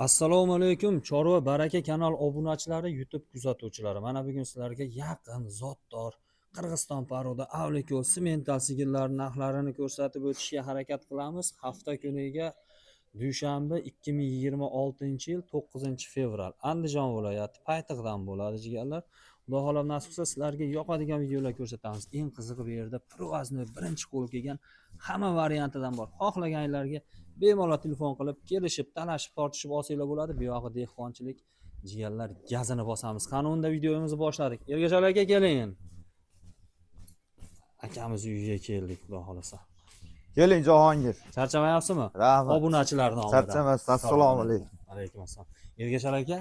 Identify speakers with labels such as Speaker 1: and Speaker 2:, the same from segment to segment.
Speaker 1: Assalomu alaykum Chorva Baraka kanal obunachilari, YouTube kuzatuvchilari. Mana bugun sizlarga yaqin, zotdor Qirg'iziston paroda Avlikyo'l semental sigirlar narxlarini ko'rsatib o'tishga harakat qilamiz. Hafta kuniga dushanba 2026-yil 9-fevral Andijon viloyati Paytiqdan bo'ladi jigarlar. Xudo xohlab nasib qilsa sizlarga yoqadigan videolar ko'rsatamiz. Eng qizig'i bu yerda provazni birinchi qo'l kelgan hamma variantidan bor. Xohlaganlarga bemalol telefon qilib kelishib, talashib, tortishib olsanglar bo'ladi. Bu yog'i dehqonchilik jigarlar gazini bosamiz. Qani unda videomizni boshladik. Ergajon aka keling. Akamiz uyiga keldik, xudo xolasa.
Speaker 2: Keling Jahongir.
Speaker 1: Charchamayapsizmi?
Speaker 2: Rahmat.
Speaker 1: Obunachilar nomidan.
Speaker 2: Charchamas. Assalomu alaykum.
Speaker 1: Alaykum assalom. Ergajon aka,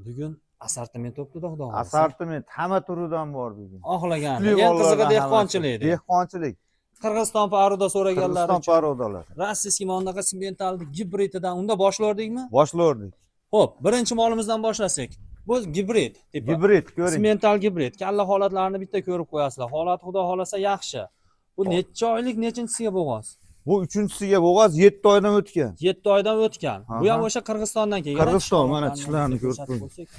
Speaker 1: bugun assortiment to'pida xudo xolasa.
Speaker 2: Assortiment hamma turidan bor bugun.
Speaker 1: Xohlagan. Eng qizig'i dehqonchilik.
Speaker 2: Dehqonchilik.
Speaker 1: Qirg'iziston paroda so'raganlar
Speaker 2: Qirg'iziston parodalar.
Speaker 1: rossiyskiy monaqa simentalni gibrididan unda boshlardikmi?
Speaker 2: Boshlardik.
Speaker 1: Xo'p, birinchi molimizdan boshlasak. Bu gibrid tipi.
Speaker 2: Gibrid ko'ring.
Speaker 1: Simental gibrid. Kalla holatlarini bitta ko'rib qo'yasizlar. Holat xudo xolasa yaxshi. Bu necha oylik, nechinchisiga bo'g'oz?
Speaker 2: Bu 3-chisiga bo'g'oz 7 oydan o'tgan.
Speaker 1: 7 oydan o'tgan. Bu ham o'sha Qirg'izistondan kelgan.
Speaker 2: Qirg'iziston mana tishlarini ko'rib qo'ying.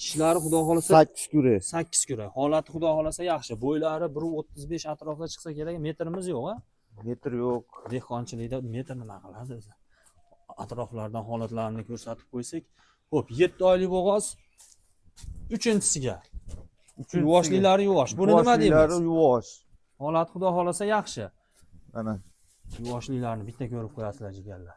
Speaker 1: Tishlari xudo xolasa
Speaker 2: 8 kurak.
Speaker 1: 8 kurak. Holati xudo xolasa yaxshi. Bo'ylari 1.35 atrofida chiqsa kerak. Metrimiz yo'q, a?
Speaker 2: Metr yo'q.
Speaker 1: Dehqonchilikda metr nima qiladi o'zi? Atroflardan holatlarini ko'rsatib qo'ysak. Xo'p, 7 oylik bo'g'oz 3-chisiga. Yuvoshliklari yuvosh. Buni nima deymiz?
Speaker 2: Yuvoshliklari yuvosh.
Speaker 1: Holat xudo xolasa yaxshi.
Speaker 2: Mana
Speaker 1: Yuvoshliklarini bitta ko'rib qo'yasizlar jigarlar.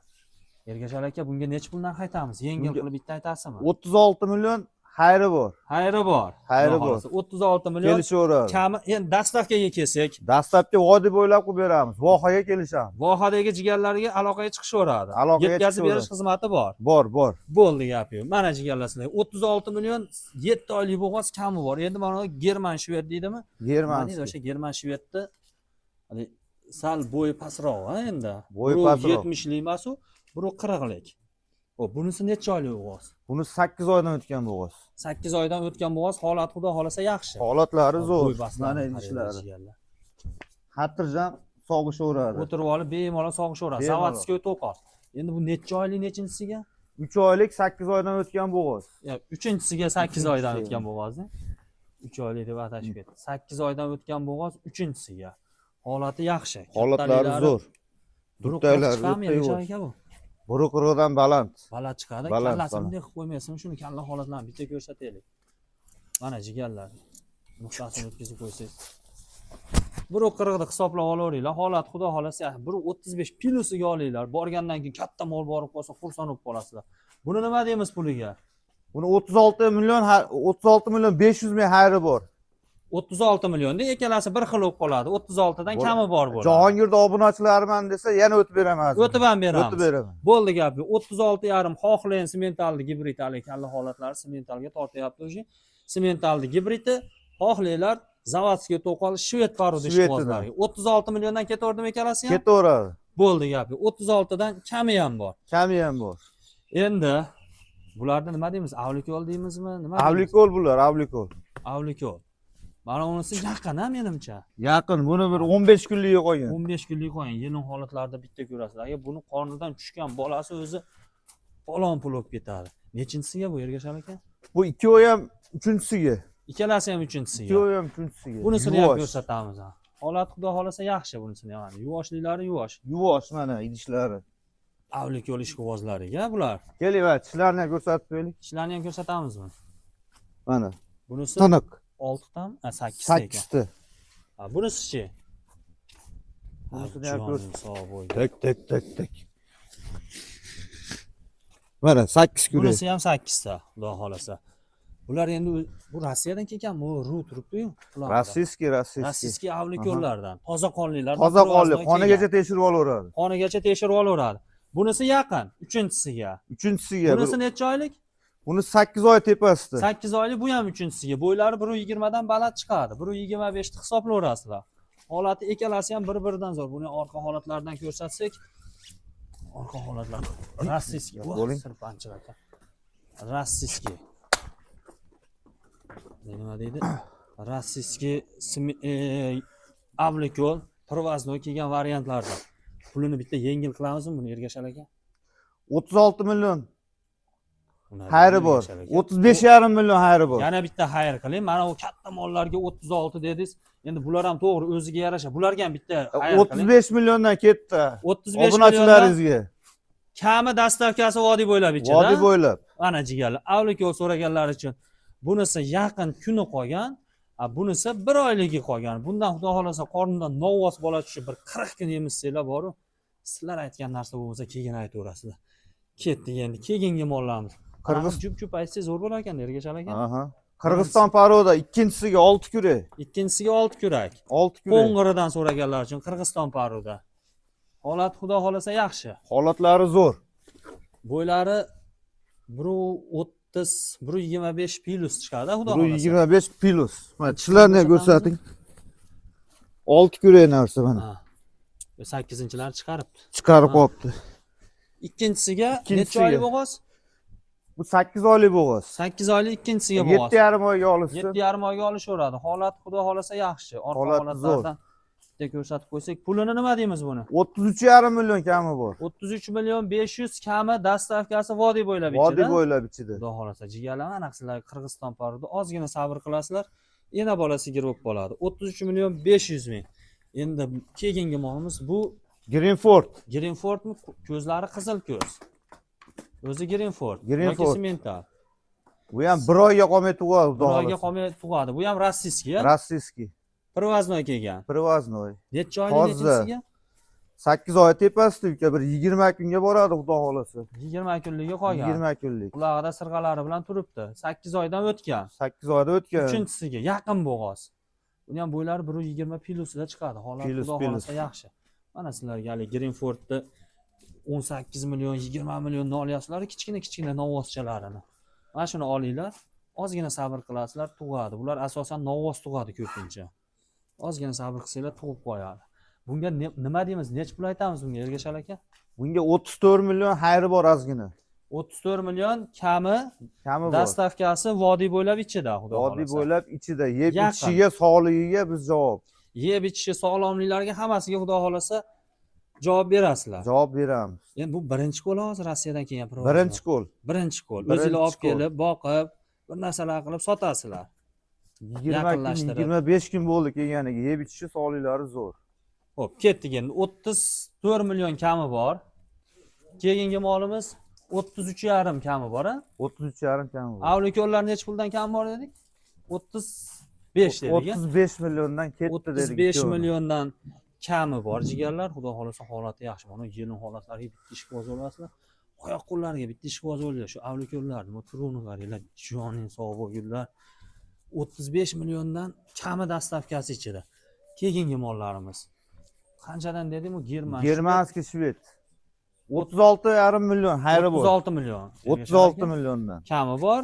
Speaker 1: Ergajon aka, bunga necha puldan qaytamiz? Yengil qilib bitta aytasizmi?
Speaker 2: 36 million xayri bor.
Speaker 1: Xayri bor.
Speaker 2: Xayri bor.
Speaker 1: 36 million.
Speaker 2: Kelishaveradi.
Speaker 1: Kami, endi dastavkaga kelsak,
Speaker 2: Dastlabki vodiy bo'ylab qilib beramiz. Vohaga kelishamiz.
Speaker 1: vohadagi jigarlarga aloqaga chiqishaveradi.
Speaker 2: Aloqaga
Speaker 1: Yetkazib berish xizmati bor.
Speaker 2: Bor.
Speaker 1: Bo'ldi gap yo'q. Mana jigarlar sizlarga 36 million 7 oylik bo'g'oz kami bor. Endi mana German shved deydimi?
Speaker 2: German.
Speaker 1: Mana o'sha German shvedni hali sal bo'yi pastroq endi.
Speaker 2: Bo'yi pastroq.
Speaker 1: 70lik emas u, bu 40lik. Xo'p, bunisi necha oylik bo'g'oz?
Speaker 2: Buni 8 oydan o'tgan bo'g'oz.
Speaker 1: 8 oydan o'tgan bo'g'oz, holat xudo xolasa yaxshi.
Speaker 2: Holatlari zo'r.
Speaker 1: Bo'y basmani
Speaker 2: Mana ishlari. Xotirjam sog'ishaveradi.
Speaker 1: O'tirib olib bemalol sog'ishaveradi. Zavodskiy to'qol. Endi bu necha oylik, nechinchisiga?
Speaker 2: 3 oylik 8 oydan o'tgan bo'g'oz.
Speaker 1: 3-chisiga 8 oydan o'tgan bo'g'ozni. 3 oylik deb atashib ketdi. 8 oydan o'tgan bo'g'oz 3-chisiga. Holati yaxshi.
Speaker 2: Holatlari zo'r.
Speaker 1: Durtaylari o'ta bu.
Speaker 2: Buruqroqdan baland.
Speaker 1: Baland chiqadi. Kallasini bunday qilib qo'ymaysan, shuni kalla holatlarini bitta ko'rsataylik. Mana jigarlar. Nuqtasini o'tkazib qo'ysangiz. 1.40 hisoblab olaveringlar. Holat xudo xolasa 1.35 plusiga olinglar. Borgandan keyin katta mol borib qolsa xursand bo'lib qolasizlar. Buni nima deymiz puliga?
Speaker 2: Buni 36 million 500 ming xayri bor.
Speaker 1: 36 millionda ikkalasi bir xil bo'lib qoladi. 36 dan kami bor bo'ladi.
Speaker 2: Jahongirda obunachilarman desa yana o'tib beraman.
Speaker 1: O'tib ham beramiz.
Speaker 2: O'tib beraman.
Speaker 1: Bo'ldi gap. 36,5 xohlagan sementalli gibridali kalla holatlari sementalga tortyapti o'sha. Sementalli gibridi xohlaylar zavodskiy to'qol shved paroda ishqibozlariga. 36 milliondan ketordimi ikkalasi ham?
Speaker 2: Ketaveradi.
Speaker 1: Bo'ldi gap. 36 dan kami ham bor.
Speaker 2: Kami ham bor.
Speaker 1: Endi bularni nima deymiz? Avlikyo'l deymizmi? Nima?
Speaker 2: Avlikyo'l bular, avlikyo'l.
Speaker 1: Avlikyo'l. Mana unisi yaqin ha menimcha.
Speaker 2: Yaqin, buni bir 15 kunlik qo'ygan.
Speaker 1: 15 kunlik qo'ying. Yilin holatlarda bitta ko'rasizlar. Agar buni qornidan tushgan bolasi o'zi palon pul bo'lib ketadi. Nechinchisiga bu Ergajon aka?
Speaker 2: Bu 2 oy ham 3-chisiga.
Speaker 1: Ikkalasi ham 3-chisiga.
Speaker 2: 2 oy ham 3-chisiga.
Speaker 1: Bunisini ham ko'rsatamiz. Holat xudo xolasa yaxshi bunisini ham. Yuvoshliklari yuvosh.
Speaker 2: Yuvosh mana idishlari.
Speaker 1: Avlikyo'l ishqibozlariga bular.
Speaker 2: Keling, va tishlarni ham ko'rsatib qo'yaylik.
Speaker 1: Tishlarni ham ko'rsatamizmi?
Speaker 2: Mana.
Speaker 1: Bunisi
Speaker 2: Tiniq.
Speaker 1: 6 tam, 8 ta ekan.
Speaker 2: 8 ta.
Speaker 1: Ha, bunisi-chi?
Speaker 2: Bunisini ham
Speaker 1: ko'rsat.
Speaker 2: Tak. Mana 8 kurak.
Speaker 1: Bunisi ham 8 ta, xudo xolasa. Bular endi bu Rossiyadan kelganmi? Bu ru turibdi-yu.
Speaker 2: Rossiyskiy.
Speaker 1: Avlikyo'llardan. Toza qonlilar.
Speaker 2: Toza qonli, qonigacha tekshirib olaveradi.
Speaker 1: Qonigacha tekshirib olaveradi. Bunisi yaqin, 3-chisiga.
Speaker 2: 3-chisiga.
Speaker 1: Bunisi necha oylik?
Speaker 2: Buni 8 oy tepasida.
Speaker 1: 8 oylik, bu ham 3-chisiga. Bo'ylari 1.20 dan baland chiqadi. 1.25 ni hisoblayverasizlar. Holati ikkalasi ham bir-biridan zo'r. Buni orqa holatlaridan ko'rsatsak, orqa holatlar rossiyskiy. Sirpanchiq ekan. Rossiyskiy. Nima deydi? Rossiyskiy Avlikyo'l Provoznoy kelgan variantlardan. Pulini bitta yengil qilamizmi buni Ergajon aka?
Speaker 2: 36 million
Speaker 1: Unaqa
Speaker 2: hayri bor.
Speaker 1: ergashar ekan.
Speaker 2: 35,5 million hayri bor.
Speaker 1: Yana bitta xayr qiling. Mana u katta mollarga 36 dedingiz. Endi bular ham to'g'ri o'ziga yarasha. Bularga ham bitta xayr qiling.
Speaker 2: 35 milliondan ketdi.
Speaker 1: 35
Speaker 2: Obunachilaringizga.
Speaker 1: kami dastavkasi vodiy bo'ylab ichida.
Speaker 2: Vodiy bo'ylab.
Speaker 1: Mana jigarlar, avlik yo'l so'raganlar uchun bunisi yaqin kuni qolgan, bunisi 1 oyligi qolgan. Bundan xudo xolasa qornidan novvos bola tushib bir 40 kun emizsanglar boru, sizlar aytgan narsa bo'lmasa keyin aytaverasizlar. Ketdik endi keyingi mollarimiz. Jup-jup aytsangiz zo'r bo'lar ekan, Ergashal aka.
Speaker 2: Aha. Qirg'iziston paroda ikkinchisiga 6 kurak.
Speaker 1: Ikkinchisiga 6 kurak.
Speaker 2: 6 kurak.
Speaker 1: Qo'ng'iridan so'raganlar uchun Qirg'iziston paroda. Holat xudo xolasa yaxshi.
Speaker 2: Holatlari zo'r.
Speaker 1: Bo'ylari 1.30, 1.25 plus chiqadi, xudo xolasa.
Speaker 2: 125 plus. Mana tishlarni ko'rsating. 6 kurak narsa mana.
Speaker 1: 8-chilar chiqaribdi.
Speaker 2: Chiqarib qo'yibdi.
Speaker 1: Ikkinchisiga necha oylik bo'g'oz?
Speaker 2: Bu 8 oylik bo'g'oz.
Speaker 1: 8 oylik ikkinchisiga bo'g'oz.
Speaker 2: 7,5 oyga olishsa.
Speaker 1: 7,5 oyga olishaveradi. Holat xudo xolasa yaxshi. Orqa holatlardan bitta ko'rsatib qo'ysak, pulini nima deymiz buni?
Speaker 2: 33,5 million kami bor.
Speaker 1: 33 million 500 kami dastavkasi vodiy bo'ylab ichida.
Speaker 2: Vodiy bo'ylab ichida.
Speaker 1: Xudo xolasa jigarlar, mana sizlar Qirg'iziston paroda ozgina sabr qilasizlar. Yana bola sigir bo'lib qoladi. 33 million 500 ming. Endi keyingi molimiz bu
Speaker 2: Greenford.
Speaker 1: Greenfordmi? Ko'zlari qizil ko'z. O'zi Greenford.
Speaker 2: Greenford.
Speaker 1: Semental.
Speaker 2: Bu ham 1 oyga qolmay tug'adi.
Speaker 1: 1 oyga qolmay tug'adi. Bu ham rossiyskiy.
Speaker 2: Rossiyskiy.
Speaker 1: Привозной kelgan.
Speaker 2: Привозной.
Speaker 1: Necha oylik nechinsiga?
Speaker 2: 8 oy tepasida bir 20 kunga boradi xudo xolasa.
Speaker 1: 20 kunligi qolgan.
Speaker 2: 20 kunlik.
Speaker 1: Qulog'ida sirg'alari bilan turibdi. 8 oydan o'tgan.
Speaker 2: 8 oyda o'tgan.
Speaker 1: Uchinchisiga yaqin bo'g'oz. Uni ham bo'ylari 1.20 plusida chiqadi. Holat xudo xolasa yaxshi. Mana sizlarga hali Greenfordni 18 million, 20 millionni olyapsizlar, kichkina novvoschalarini. Mana shuni olinglar. Ozgina sabr qilasizlar, tug'adi. Bular asosan novvos tug'adi ko'pincha. Ozgina sabr qilsanglar tug'ib qo'yadi. Bunga nima deymiz? Nech pul aytamiz bunga Ergashal aka?
Speaker 2: Bunga 34 million xayri bor ozgina.
Speaker 1: 34 million kami
Speaker 2: bor.
Speaker 1: Dastavkasi vodiy bo'ylab ichida, xudo xolasa.
Speaker 2: Vodiy bo'ylab ichida, yeb ichishiga, sog'ligiga biz javob.
Speaker 1: Yeb ichishi, sog'lomliklarga hammasiga xudo xolasa javob berasizlar.
Speaker 2: Javob beramiz.
Speaker 1: Endi bu birinchi qo'l hozir Rossiyadan kelgan provoz.
Speaker 2: Birinchi qo'l.
Speaker 1: Birinchi qo'l. O'zingizlar olib kelib, boqib, bir narsalar qilib sotasizlar.
Speaker 2: 25 kun bo'ldi kelganiga, yeb ichishi, sog'liklari zo'r.
Speaker 1: Xo'p, ketdik endi. 34 million kami bor. Keyingi molimiz 33,5 kami bor, ha?
Speaker 2: 33,5 kami bor.
Speaker 1: Avlikollar necha puldan kam bor dedik? 35 dedik.
Speaker 2: 35 milliondan ketdi dedik.
Speaker 1: 35 milliondan kami bor jigarlar. Xudo xolasa holati yaxshi. Mana yelin holatlariga bitta ishqiboz bo'lasizlar. Oyoq qo'llariga bitta ishqiboz bo'linglar. Shu avlikollar, nima turuni qaranglar, joning sog' bo'lgunlar. 35 milliondan kami dastavkasi ichida. Keyingi mollarimiz. Qanchadan dedim u?
Speaker 2: Germanskiy shved. 36,5 million xayri bor.
Speaker 1: 36 million.
Speaker 2: 36 milliondan.
Speaker 1: Kami bor.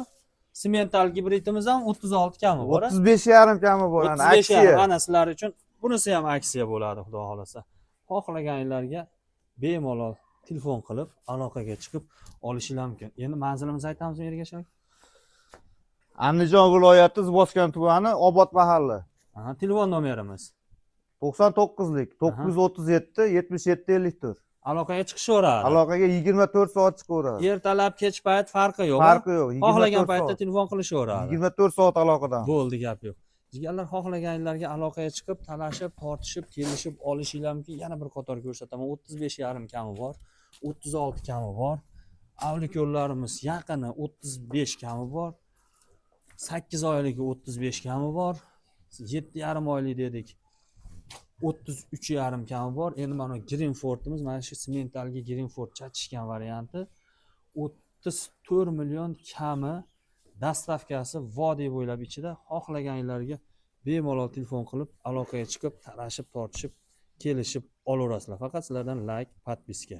Speaker 1: Semental gibridimiz ham 36 kami bor.
Speaker 2: 35,5 kami bor. Ana aksiya.
Speaker 1: Ana sizlar uchun bunisi ham aksiya bo'ladi, xudo xolasa. Xohlaganlarga bemalol telefon qilib, aloqaga chiqib olishingiz mumkin. Endi manzilimizni aytamizmi Ergashal aka?
Speaker 2: Andijon viloyati Zboskan tumani, Obod mahalla.
Speaker 1: Telefon nomerimiz
Speaker 2: 99lik 937 77 54.
Speaker 1: Aloqaga chiqishaveradi.
Speaker 2: Aloqaga 24 soat chiqaveradi.
Speaker 1: Ertalab, kech payt farqi yo'q.
Speaker 2: Farqi yo'q.
Speaker 1: Xohlagan paytda telefon qilishaveradi.
Speaker 2: 24 soat aloqadan.
Speaker 1: Bo'ldi, gap yo'q. Jigarlar xohlaganlarga aloqaga chiqib, talashib, tortishib, kelishib olishingiz mumkin. Yana bir qator ko'rsataman. 35,5 kami bor, 36 kami bor. Avlik yo'llarimiz yaqini 35 kami bor. 8 oyligi 35 kami bor. 7,5 oylik dedik. 33,5 kami bor. Endi mana Greenfordimiz, mana shu sementalga Greenford chachishgan varianti 34 million kami dastavkasi vodiy bo'ylab ichida. Xohlaganlarga bemalol telefon qilib, aloqaga chiqib, talashib, tortishib, kelishib olaverasizlar. Faqat sizlardan like, podpiska.